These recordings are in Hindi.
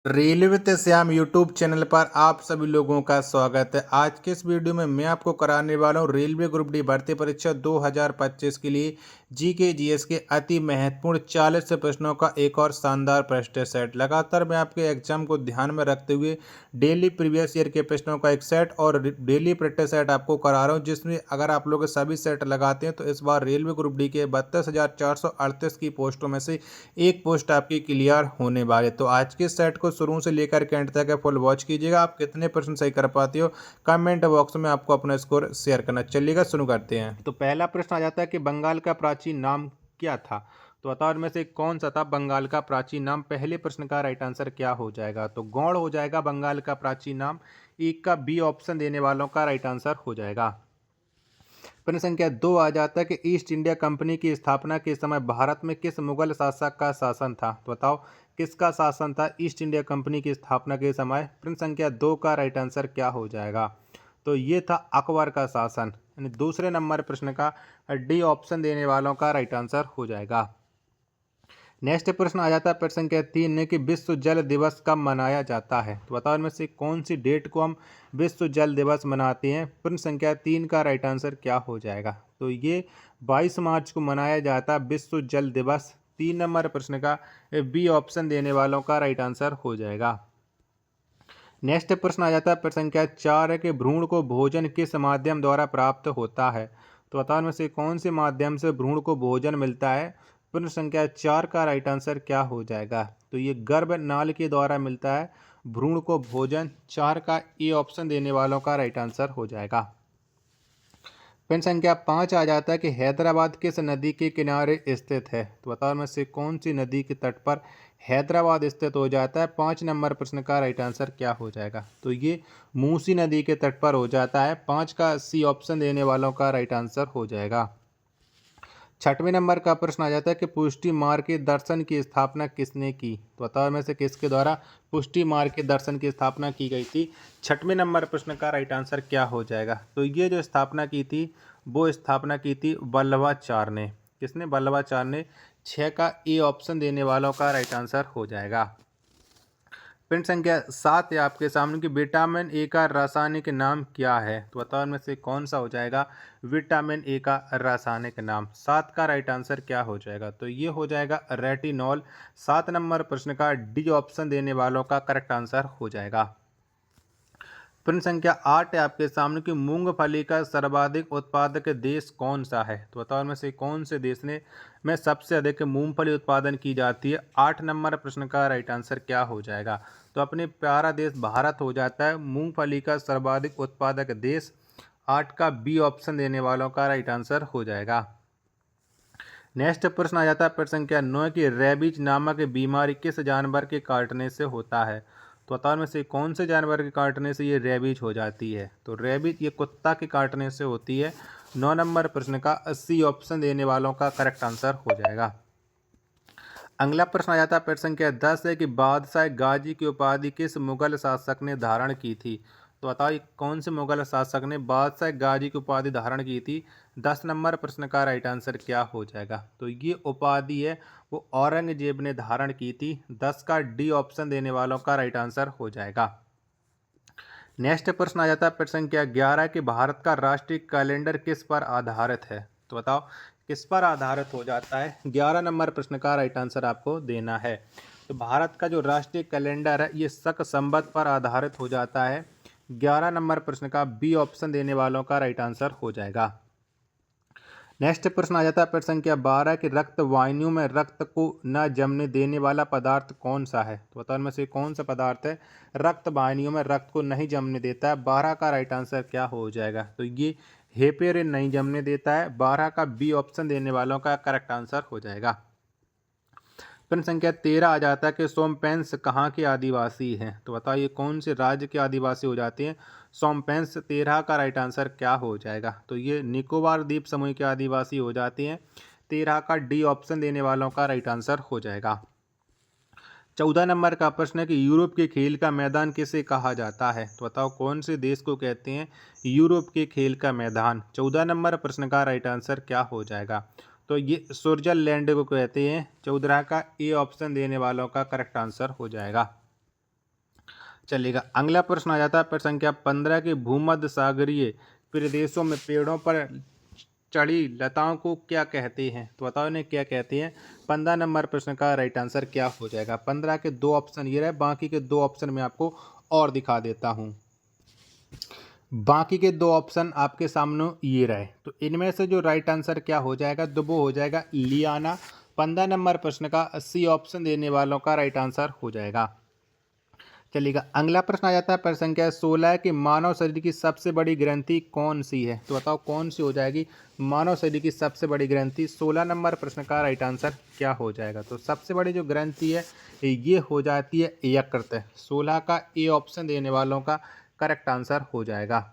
रेलवे ते श्याम यूट्यूब चैनल पर आप सभी लोगों का स्वागत है। आज के इस वीडियो में मैं आपको कराने वाला हूँ रेलवे ग्रुप डी भर्ती परीक्षा 2025 के लिए जीके जीएस के अति महत्वपूर्ण 40 से प्रश्नों का एक और शानदार प्रश्न सेट। लगातार मैं आपके एग्जाम को ध्यान में रखते हुए डेली प्रीवियस ईयर के प्रश्नों का एक सेट और डेली प्रैक्टिस सेट आपको करा रहा हूँ, जिसमें अगर आप लोग सभी सेट लगाते हैं तो इस बार रेलवे ग्रुप डी के 32,438 की पोस्टों में से एक पोस्ट आपकी क्लियर होने वाली। तो आज के सेट को शुरू से लेकर के एंड तक फुल वॉच कीजिएगा। आप कितने परसेंट सही कर पाते हो कमेंट बॉक्स में आपको अपना स्कोर शेयर करना। चलिएगा शुरू करते हैं। तो पहला प्रश्न आ जाता है कि बंगाल का प्राचीन नाम क्या था। तो बताओ इनमें से कौन सा था बंगाल का प्राचीन नाम। पहले प्रश्न का राइट आंसर क्या हो जाएगा। तो गौड़ हो जाएगा बंगाल का प्राचीन नाम। एक का बी ऑप्शन देने वालों का राइट आंसर हो जाएगा। प्रश्न संख्या 2 आ जाता है कि ईस्ट इंडिया कंपनी की स्थापना के समय भारत में किस मुगल शासक का शासन था। तो बताओ किसका शासन था ईस्ट इंडिया कंपनी की स्थापना के समय। प्रश्न संख्या 2 का राइट आंसर क्या हो जाएगा। तो ये था अकबर का शासन। यानी दूसरे नंबर प्रश्न का डी ऑप्शन देने वालों का राइट आंसर हो जाएगा। नेक्स्ट प्रश्न आ जाता है प्रश्न संख्या 3 ने कि विश्व जल दिवस कब मनाया जाता है। तो बताओ इनमें से कौन सी डेट को हम विश्व जल दिवस मनाते हैं। प्रश्न संख्या 3 का राइट आंसर क्या हो जाएगा। तो ये 22 मार्च को मनाया जाता है विश्व जल दिवस। 3 नंबर प्रश्न का बी ऑप्शन देने वालों का राइट आंसर हो जाएगा। नेक्स्ट प्रश्न आ जाता है प्रश्न संख्या 4 है कि भ्रूण को भोजन किस माध्यम द्वारा प्राप्त होता है। तो बताओ इनमें से कौन से माध्यम से भ्रूण को भोजन मिलता है। प्रश्न संख्या 4 का राइट आंसर क्या हो जाएगा। तो ये गर्भनाल के द्वारा मिलता है भ्रूण को भोजन। 4 का ए ऑप्शन देने वालों का राइट आंसर हो जाएगा। प्रश्न संख्या 5 आ जाता है कि हैदराबाद किस नदी के किनारे स्थित है। तो बताओ में से कौन सी नदी के तट पर हैदराबाद स्थित हो जाता है। 5 नंबर प्रश्न का राइट आंसर क्या हो जाएगा। तो ये मूसी नदी के तट पर हो जाता है। 5 का सी ऑप्शन देने वालों का राइट आंसर हो जाएगा। 6वें नंबर का प्रश्न आ जाता है कि पुष्टि मार्ग के दर्शन की स्थापना किसने की। तो बताओ में से किसके द्वारा पुष्टि मार्ग के दर्शन की स्थापना की गई थी। 6वें नंबर प्रश्न का राइट आंसर क्या हो जाएगा। तो ये जो स्थापना की थी वो स्थापना की थी वल्लभाचार्य ने। किसने? वल्लभाचार्य ने। 6 का ए ऑप्शन देने वालों का राइट आंसर हो जाएगा। प्रश्न संख्या 7 है आपके सामने कि विटामिन ए का रासायनिक नाम क्या है। तो बताओ इनमें से कौन सा हो जाएगा विटामिन ए का रासायनिक नाम। 7 का राइट आंसर क्या हो जाएगा। तो ये हो जाएगा रेटिनॉल। 7 नंबर प्रश्न का डी ऑप्शन देने वालों का करेक्ट आंसर हो जाएगा। प्रश्न संख्या 8 है आपके सामने कि मूंगफली का सर्वाधिक उत्पादक देश कौन सा है। तो बताओ इनमें से कौन से देश में सबसे अधिक मूंगफली उत्पादन की जाती है। 8 नंबर प्रश्न का राइट आंसर क्या हो जाएगा। तो अपने प्यारा देश भारत हो जाता है मूंगफली का सर्वाधिक उत्पादक देश। 8 का बी ऑप्शन देने वालों का राइट आंसर हो जाएगा। नेक्स्ट प्रश्न आ जाता है प्रश्न संख्या 9 की रेबीज नामक बीमारी किस जानवर के काटने से होता है। तो बताओ में से कौन से जानवर के काटने से ये रेबीज हो जाती है। तो रेबीज ये कुत्ता के काटने से होती है। 9 नंबर प्रश्न का 80 ऑप्शन देने वालों का करेक्ट आंसर हो जाएगा। अगला प्रश्न आ जाता है प्रश्न संख्या 10 है कि बादशाह गाजी की उपाधि किस मुगल शासक ने धारण की थी। तो बताओ कौन से मुगल शासक ने बादशाह गाजी की उपाधि धारण की थी। 10 नंबर प्रश्न का राइट आंसर क्या हो जाएगा। तो ये उपाधि है वो औरंगजेब ने धारण की थी। 10 का डी ऑप्शन देने वालों का राइट आंसर हो जाएगा। नेक्स्ट प्रश्न आ जाता है प्रश्न संख्या 11 कि भारत का राष्ट्रीय कैलेंडर किस पर आधारित है। तो बताओ किस पर आधारित हो जाता है। 11 नंबर प्रश्न का राइट आंसर आपको देना है। तो भारत का जो राष्ट्रीय कैलेंडर है ये शक संवत पर आधारित हो जाता है। 11 नंबर प्रश्न का बी ऑप्शन देने वालों का राइट आंसर हो जाएगा। नेक्स्ट प्रश्न आ जाता है प्रश्न संख्या 12 कि रक्त वाहिनियों में रक्त को न जमने देने वाला पदार्थ कौन सा है। तो बताओ इनमें से कौन सा पदार्थ है रक्त वाहिनियों में रक्त को नहीं जमने देता है। 12 का राइट आंसर क्या हो जाएगा। तो ये हेपेरिन नहीं जमने देता है। 12 का बी ऑप्शन देने वालों का करेक्ट आंसर हो जाएगा। प्रश्न संख्या 13 आ जाता है कि सोमपेंस कहाँ के आदिवासी हैं। तो बताइए कौन से राज्य के आदिवासी हो जाते हैं सोमपेंस। 13 का राइट आंसर क्या हो जाएगा। तो ये निकोबार द्वीप समूह के आदिवासी हो जाते हैं। 13 का डी ऑप्शन देने वालों का राइट आंसर हो जाएगा। 14 नंबर का प्रश्न है कि यूरोप के खेल का मैदान किसे कहा जाता है। तो बताओ कौन से देश को कहते हैं यूरोप के खेल का मैदान। 14 नंबर प्रश्न का राइट आंसर क्या हो जाएगा। तो ये स्विट्जरलैंड को कहते हैं। 14 का ए ऑप्शन देने वालों का करेक्ट आंसर हो जाएगा। चलेगा। अगला प्रश्न आ जाता है प्रश्न संख्या 15 के भूमध्य सागरीय प्रदेशों में पेड़ों पर चढ़ी लताओं को क्या कहते हैं? तो बताओ इन्हें क्या कहते हैं। 15 नंबर प्रश्न का राइट आंसर क्या हो जाएगा। 15 के 2 ऑप्शन ये रहे, बाकी के 2 ऑप्शन मैं आपको और दिखा देता हूँ। बाकी के 2 ऑप्शन आपके सामने ये रहे, तो इनमें से जो राइट आंसर क्या हो जाएगा, तो वो हो जाएगा लियाना। 15 नंबर प्रश्न का 80 ऑप्शन देने वालों का राइट आंसर हो जाएगा। चलिएगा। अगला प्रश्न आ जाता है प्रश्न संख्या 16 कि मानव शरीर की सबसे बड़ी ग्रंथि कौन सी है? तो बताओ कौन सी हो जाएगी मानव शरीर की सबसे बड़ी ग्रंथि। 16 नंबर प्रश्न का राइट आंसर क्या हो जाएगा। तो सबसे बड़ी जो ग्रंथि है ये हो जाती है यकृत। 16 का ए ऑप्शन देने वालों का करेक्ट आंसर हो जाएगा।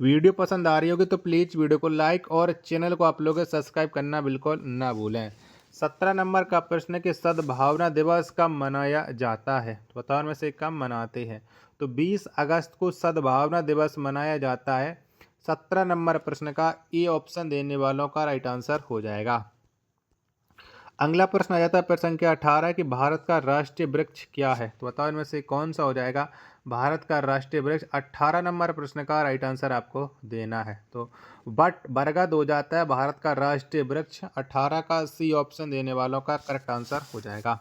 वीडियो पसंद आ रही होगी तो प्लीज़ वीडियो को लाइक और चैनल को आप लोग सब्सक्राइब करना बिल्कुल ना भूलें। 17 नंबर का प्रश्न है कि सद्भावना दिवस कब मनाया जाता है? तो बताओ में से कब मनाते हैं। तो 20 अगस्त को सद्भावना दिवस मनाया जाता है। 17 नंबर प्रश्न का ए ऑप्शन देने वालों का राइट आंसर हो जाएगा। अगला प्रश्न आ जाता है प्रश्न संख्या 18 कि भारत का राष्ट्रीय वृक्ष क्या है? तो बताओ इनमें से कौन सा हो जाएगा भारत का राष्ट्रीय वृक्ष। 18 नंबर प्रश्न का राइट आंसर आपको देना है। तो बट बरगद हो जाता है भारत का राष्ट्रीय वृक्ष। 18 का सी ऑप्शन देने वालों का करेक्ट आंसर हो जाएगा।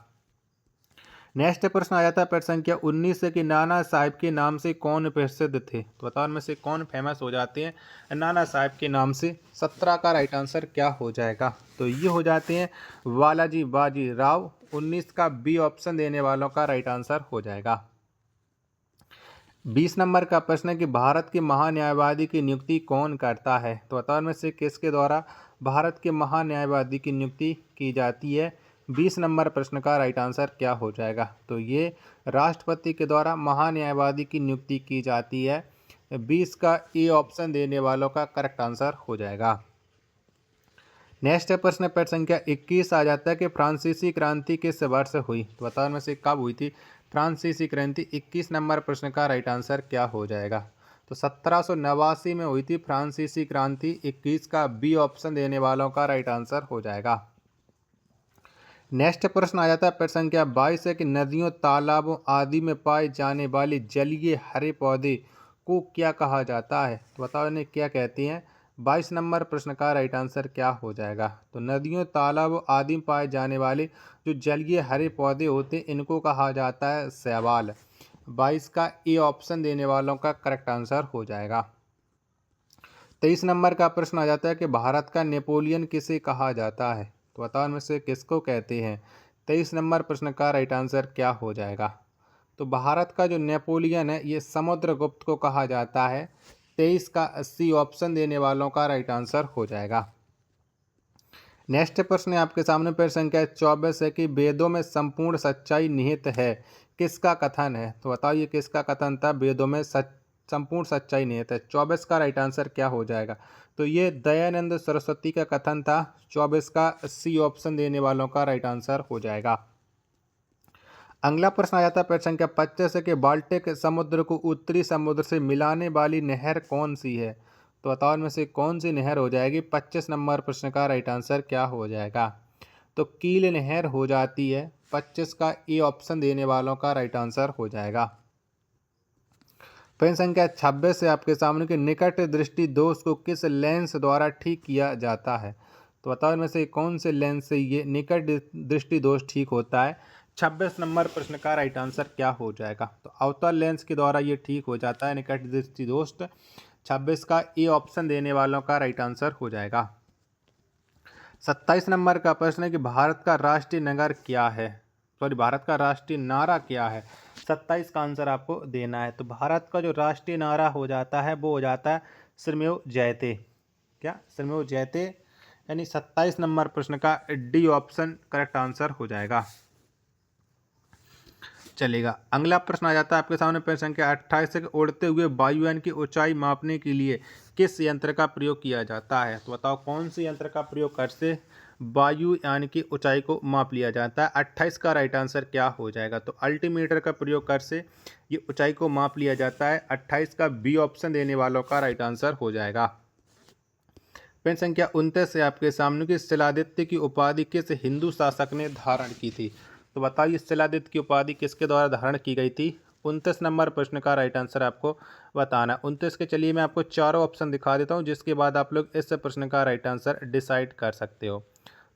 नेक्स्ट प्रश्न आ जाता है प्रश्न संख्या 19 से कि नाना साहिब के नाम से कौन प्रसिद्ध थे? तो बताओ इनमें से कौन फेमस हो जाते हैं नाना साहिब के नाम से। 17 का राइट आंसर क्या हो जाएगा। तो ये हो जाते हैं वालाजी बाजी राव। 19 का बी ऑप्शन देने वालों का राइट आंसर हो जाएगा। 20 नंबर का प्रश्न है कि भारत के महान्यायवादी की नियुक्ति कौन करता है? तो बताओ इनमें से किसके द्वारा भारत के महान्यायवादी की नियुक्ति की जाती है। 20 नंबर प्रश्न का राइट आंसर क्या हो जाएगा। तो ये राष्ट्रपति के द्वारा महान्यायवादी की नियुक्ति की जाती है। 20 का ए ऑप्शन देने वालों का करेक्ट आंसर हो जाएगा। नेक्स्ट प्रश्न प्रश्न संख्या 21 आ जाता है कि फ्रांसीसी क्रांति किस वर्ष हुई? तो बताओ इनमें से कब हुई थी फ्रांसीसी क्रांति। 21 नंबर प्रश्न का राइट आंसर क्या हो जाएगा। तो 1789 में हुई थी फ्रांसीसी क्रांति। 21 का बी ऑप्शन देने वालों का राइट आंसर हो जाएगा। नेक्स्ट प्रश्न आ जाता है प्रश्न संख्या 22 है कि नदियों तालाबों आदि में पाए जाने वाले जलीय हरे पौधे को क्या कहा जाता है? तो बताओ इन्हें क्या कहते हैं। 22 नंबर प्रश्न का राइट आंसर क्या हो जाएगा। तो नदियों तालाबों आदि में पाए जाने वाले जो जलीय हरे पौधे होते हैं इनको कहा जाता है शैवाल। 22 का ए ऑप्शन देने वालों का करेक्ट आंसर हो जाएगा। 23 नंबर का प्रश्न आ जाता है कि भारत का नेपोलियन किसे कहा जाता है? तो बताओ इनमें से किसको कहते हैं। 23 नंबर प्रश्न का राइट आंसर क्या हो जाएगा। तो भारत का जो नेपोलियन है ये समुद्रगुप्त को कहा जाता है। 23 का 80 ऑप्शन देने वालों का राइट आंसर हो जाएगा। नेक्स्ट प्रश्न है आपके सामने प्रश्न संख्या 24 है कि वेदों में संपूर्ण सच्चाई निहित है किसका कथन है? तो बताओ ये किसका कथन था। वेदों में संपूर्ण सच्चाई निहित है। 24 का राइट आंसर क्या हो जाएगा। तो ये दयानंद सरस्वती का कथन था। 24 का सी ऑप्शन देने वालों का राइट आंसर हो जाएगा। अगला प्रश्न आ जाता है प्रश्न संख्या 25 है कि बाल्टिक समुद्र को उत्तरी समुद्र से मिलाने वाली नहर कौन सी है? तो बताओ इनमें से कौन सी नहर हो जाएगी। 25 नंबर प्रश्न का राइट आंसर क्या हो जाएगा। तो कील नहर हो जाती है। 25 का ए ऑप्शन देने वालों का राइट आंसर हो जाएगा। प्रश्न संख्या 26 से आपके सामने कि निकट दृष्टि दोष को किस लेंस द्वारा ठीक किया जाता है? तो बताओ इनमें से कौन से लेंस से ये निकट दृष्टि दोष ठीक होता है। 26 नंबर प्रश्न का राइट आंसर क्या हो जाएगा। तो अवतल लेंस के द्वारा ये ठीक हो जाता है निकट दृष्टि दोष। 26 का ए ऑप्शन देने वालों का राइट आंसर हो जाएगा। 27 नंबर का प्रश्न है कि भारत का राष्ट्रीय नगर क्या है। भारत का राष्ट्रीय नारा क्या है। 27 का आंसर आपको देना है। तो भारत का जो राष्ट्रीय नारा हो जाता है वो हो जाता है श्रमेव जयते। क्या श्रमेव जयते, यानी 27 नंबर प्रश्न का डी ऑप्शन करेक्ट आंसर हो जाएगा। चलेगा। अगला प्रश्न आ जाता है आपके सामने प्रश्न संख्या 28 से उड़ते हुए वायुयान की ऊंचाई मापने के लिए किस यंत्र का प्रयोग किया जाता है। तो बताओ कौन से यंत्र का प्रयोग करके वायुयान की ऊंचाई को माप लिया जाता है। 28 का राइट आंसर क्या हो जाएगा। तो अल्टीमीटर का प्रयोग कर से ये ऊंचाई को माप लिया जाता है। 28 का बी ऑप्शन देने वालों का राइट आंसर हो जाएगा। प्रश्न संख्या 29 से आपके सामने की शिलादित्य की उपाधि किस हिंदू शासक ने धारण की थी। तो बताइए शिलादित्य की उपाधि किसके द्वारा धारण की गई थी। 29 नंबर प्रश्न का राइट आंसर आपको बताना है। 29 के चलिए मैं आपको चारों ऑप्शन दिखा देता हूँ, जिसके बाद आप लोग इस प्रश्न का राइट आंसर डिसाइड कर सकते हो।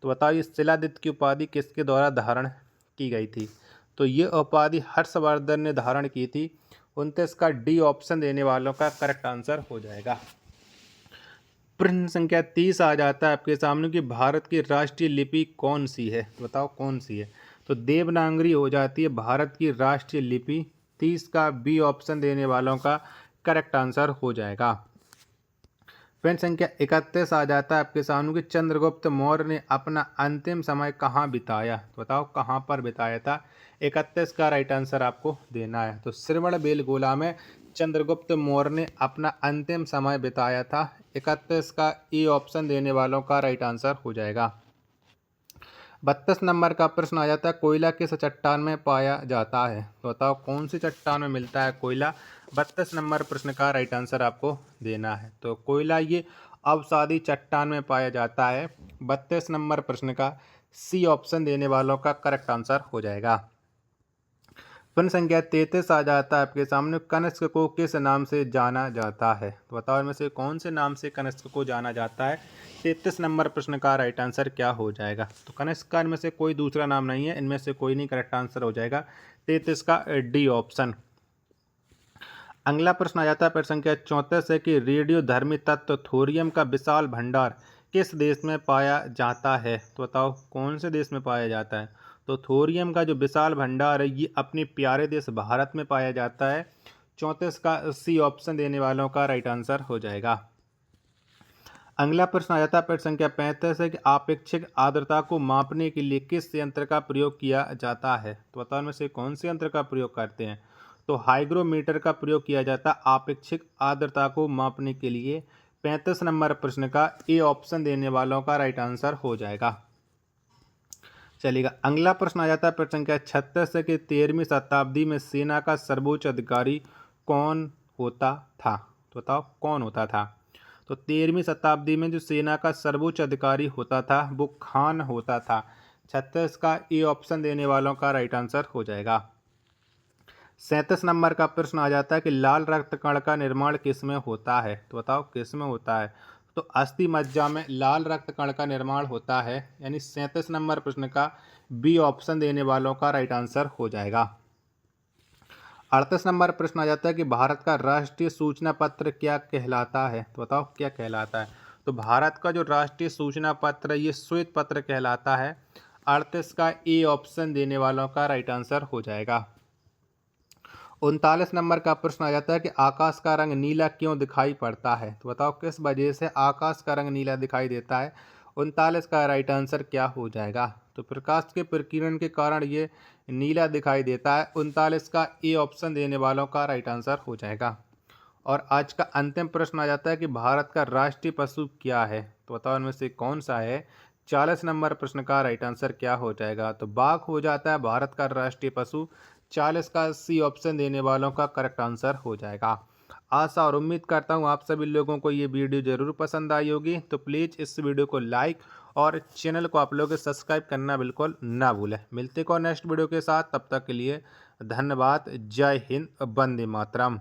तो बताओ, ये शिलादित्य की उपाधि किसके द्वारा धारण की गई थी? तो ये उपाधि हर्षवर्धन ने धारण की थी। 29 का डी ऑप्शन देने वालों का करेक्ट आंसर हो जाएगा। प्रश्न संख्या 30 आ जाता है आपके सामने कि भारत की राष्ट्रीय लिपि कौन सी है? तो बताओ कौन सी है? तो देवनागरी हो जाती है भारत की राष्ट्रीय लिपि। 30 का बी ऑप्शन देने वालों का करेक्ट आंसर हो जाएगा। प्रश्न संख्या 31 आ जाता है आपके सामने कि चंद्रगुप्त मौर्य ने अपना अंतिम समय कहाँ बिताया? तो बताओ कहाँ पर बिताया था? 31 का राइट आंसर आपको देना है। तो श्रवणबेलगोला में चंद्रगुप्त मौर्य ने अपना अंतिम समय बिताया था। 31 का ई ऑप्शन देने वालों का राइट आंसर हो जाएगा। 32 नंबर का प्रश्न आ जाता है, कोयला किस चट्टान में पाया जाता है? तो बताओ कौन सी चट्टान में मिलता है कोयला? 32 नंबर प्रश्न का राइट आंसर आपको देना है। तो कोयला ये अवसादी चट्टान में पाया जाता है। 32 नंबर प्रश्न का सी ऑप्शन देने वालों का करेक्ट आंसर हो जाएगा। प्रश्न संख्या 33 आ जाता है आपके सामने, कनिष्क को किस नाम से जाना जाता है? तो बताओ इनमें से कौन से नाम से कनिष्क को जाना जाता है? 33 नंबर प्रश्न का राइट आंसर क्या हो जाएगा? तो कनिष्क का इनमें से कोई दूसरा नाम नहीं है, इनमें से कोई नहीं, करेक्ट आंसर हो जाएगा 33 का डी ऑप्शन। अगला प्रश्न आ जाता है प्रश्न संख्या 34 है कि रेडियो धर्मी तत्व थोरियम का विशाल भंडार किस देश में पाया जाता है? तो बताओ कौन से देश में पाया जाता है? तो थोरियम का जो विशाल भंडार है ये अपने प्यारे देश भारत में पाया जाता है। 34 का सी ऑप्शन देने वालों का राइट आंसर हो जाएगा। अगला प्रश्न आ जाता है प्रश्न संख्या 35 है कि आपेक्षिक आर्द्रता को मापने के लिए किस यंत्र का प्रयोग किया जाता है? तो बताओ इनमें से कौन से यंत्र का प्रयोग करते हैं? तो हाइग्रोमीटर का प्रयोग किया जाता है आपेक्षिक आर्द्रता को मापने के लिए। 35 नंबर प्रश्न का ए ऑप्शन देने वालों का राइट आंसर हो जाएगा। चलिएगा, अगला प्रश्न आ जाता है प्रश्न संख्या 36 है कि 13वीं शताब्दी में सेना का सर्वोच्च अधिकारी कौन होता था? तो बताओ कौन होता था? तो 13वीं शताब्दी में जो सेना का सर्वोच्च अधिकारी होता था वो खान होता था। 36 का ए ऑप्शन देने वालों का राइट आंसर हो जाएगा। 37 नंबर का प्रश्न आ जाता है कि लाल रक्त कण का निर्माण किस में होता है? तो बताओ किस में होता है? तो अस्थि मज्जा में लाल रक्त कण का निर्माण होता है, यानी 37 नंबर प्रश्न का बी ऑप्शन देने वालों का राइट आंसर हो जाएगा। 38 नंबर प्रश्न आ जाता है कि भारत का राष्ट्रीय सूचना पत्र क्या कहलाता है? तो बताओ क्या कहलाता है? तो भारत का जो राष्ट्रीय सूचना पत्र ये श्वेत पत्र कहलाता है। 38 का ए ऑप्शन देने वालों का राइट आंसर हो जाएगा। 39 नंबर का प्रश्न आ जाता है कि आकाश का रंग नीला क्यों दिखाई पड़ता है? तो बताओ किस वजह से आकाश का रंग नीला दिखाई देता है? 39 का राइट आंसर क्या हो जाएगा? तो प्रकाश के प्रकीर्णन के कारण ये नीला दिखाई देता है। 39 का ए ऑप्शन देने वालों का राइट आंसर हो जाएगा। और आज का अंतिम प्रश्न आ जाता है कि भारत का राष्ट्रीय पशु क्या है? तो बताओ इनमें से कौन सा है? 40 नंबर प्रश्न का राइट आंसर क्या हो जाएगा? तो बाघ हो जाता है भारत का राष्ट्रीय पशु। 40 का सी ऑप्शन देने वालों का करेक्ट आंसर हो जाएगा। आशा और उम्मीद करता हूँ आप सभी लोगों को ये वीडियो ज़रूर पसंद आई होगी। तो प्लीज़ इस वीडियो को लाइक और चैनल को आप लोग सब्सक्राइब करना बिल्कुल ना भूलें। मिलते को नेक्स्ट वीडियो के साथ, तब तक के लिए धन्यवाद। जय हिंद, वंदे मातरम।